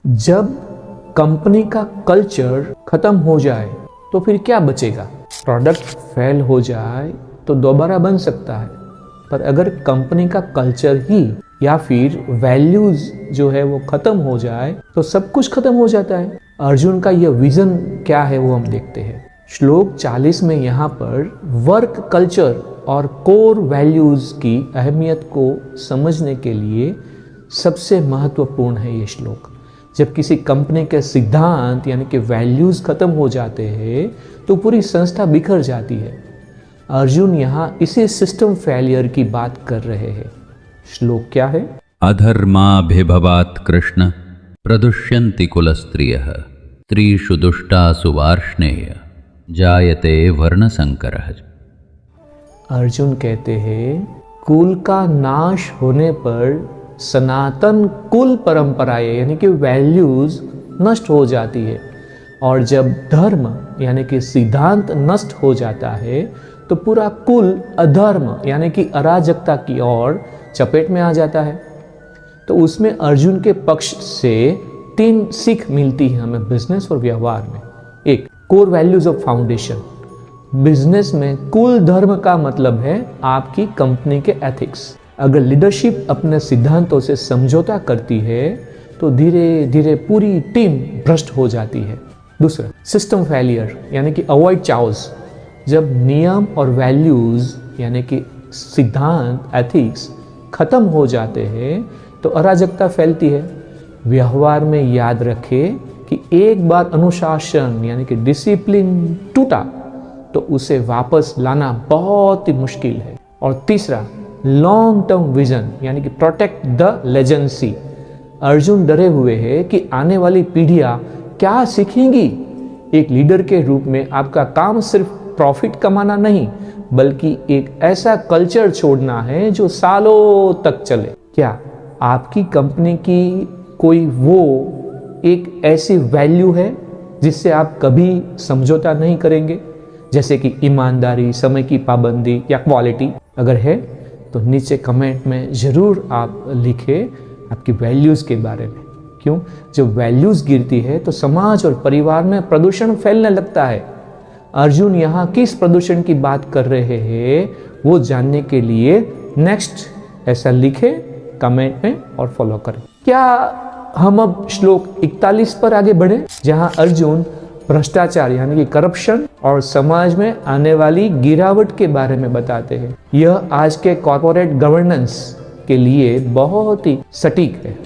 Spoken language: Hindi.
जब कंपनी का कल्चर खत्म हो जाए तो फिर क्या बचेगा? प्रोडक्ट फेल हो जाए तो दोबारा बन सकता है, पर अगर कंपनी का कल्चर ही या फिर वैल्यूज जो है वो खत्म हो जाए तो सब कुछ खत्म हो जाता है। अर्जुन का यह विजन क्या है वो हम देखते हैं। श्लोक 40 में यहाँ पर वर्क कल्चर और कोर वैल्यूज की अहमियत को समझने के लिए सबसे महत्वपूर्ण है ये श्लोक। जब किसी कंपनी के सिद्धांत यानी कि वैल्यूज खत्म हो जाते हैं तो पूरी संस्था बिखर जाती है। अर्जुन यहाँ इसी सिस्टम फेलियर की बात कर रहे हैं। श्लोक क्या है? अधर्माभिभवात् कृष्ण प्रदुष्यन्ति कुलस्त्रियः त्रिषु दुष्टासु वार्ष्णेय जायते वर्णसंकरः। अर्जुन कहते हैं कुल का नाश होने पर सनातन कुल परंपराएं यानी कि वैल्यूज नष्ट हो जाती है, और जब धर्म यानी कि सिद्धांत नष्ट हो जाता है तो पूरा कुल अधर्म यानी कि अराजकता की ओर चपेट में आ जाता है। तो उसमें अर्जुन के पक्ष से 3 सीख मिलती है हमें बिजनेस और व्यवहार में। एक, core values of foundation. Business में कुल धर्म का मतलब है आपकी कंपनी के एथिक्स। अगर लीडरशिप अपने सिद्धांतों से समझौता करती है तो धीरे धीरे पूरी टीम भ्रष्ट हो जाती है। दूसरा, सिस्टम फेलियर यानी कि अवॉइड चाओस। जब नियम और वैल्यूज यानी कि सिद्धांत एथिक्स खत्म हो जाते हैं तो अराजकता फैलती है। व्यवहार में याद रखें कि एक बार अनुशासन यानी कि डिसिप्लिन टूटा तो उसे वापस लाना बहुत ही मुश्किल है। और तीसरा, लॉन्ग टर्म विजन यानी कि प्रोटेक्ट द लेजेंसी। अर्जुन डरे हुए हैं कि आने वाली पीढ़ियां क्या सीखेंगी। एक लीडर के रूप में आपका काम सिर्फ प्रॉफिट कमाना नहीं बल्कि एक ऐसा कल्चर छोड़ना है जो सालों तक चले। क्या आपकी कंपनी की कोई वो एक ऐसी वैल्यू है जिससे आप कभी समझौता नहीं करेंगे, जैसे कि ईमानदारी, समय की पाबंदी या क्वालिटी? अगर है तो नीचे कमेंट में ज़रूर आप लिखें आपकी वैल्यूज़ के बारे में। क्यों? जब वैल्यूज़ गिरती है तो समाज और परिवार में प्रदूषण फैलने लगता है। अर्जुन यहाँ किस प्रदूषण की बात कर रहे हैं वो जानने के लिए नेक्स्ट ऐसा लिखें कमेंट में और फॉलो करें। क्या हम अब श्लोक 41 पर आगे बढ़े, जहाँ अर्जुन भ्रष्टाचार यानी कि करप्शन और समाज में आने वाली गिरावट के बारे में बताते हैं। यह आज के कॉर्पोरेट गवर्नेंस के लिए बहुत ही सटीक है।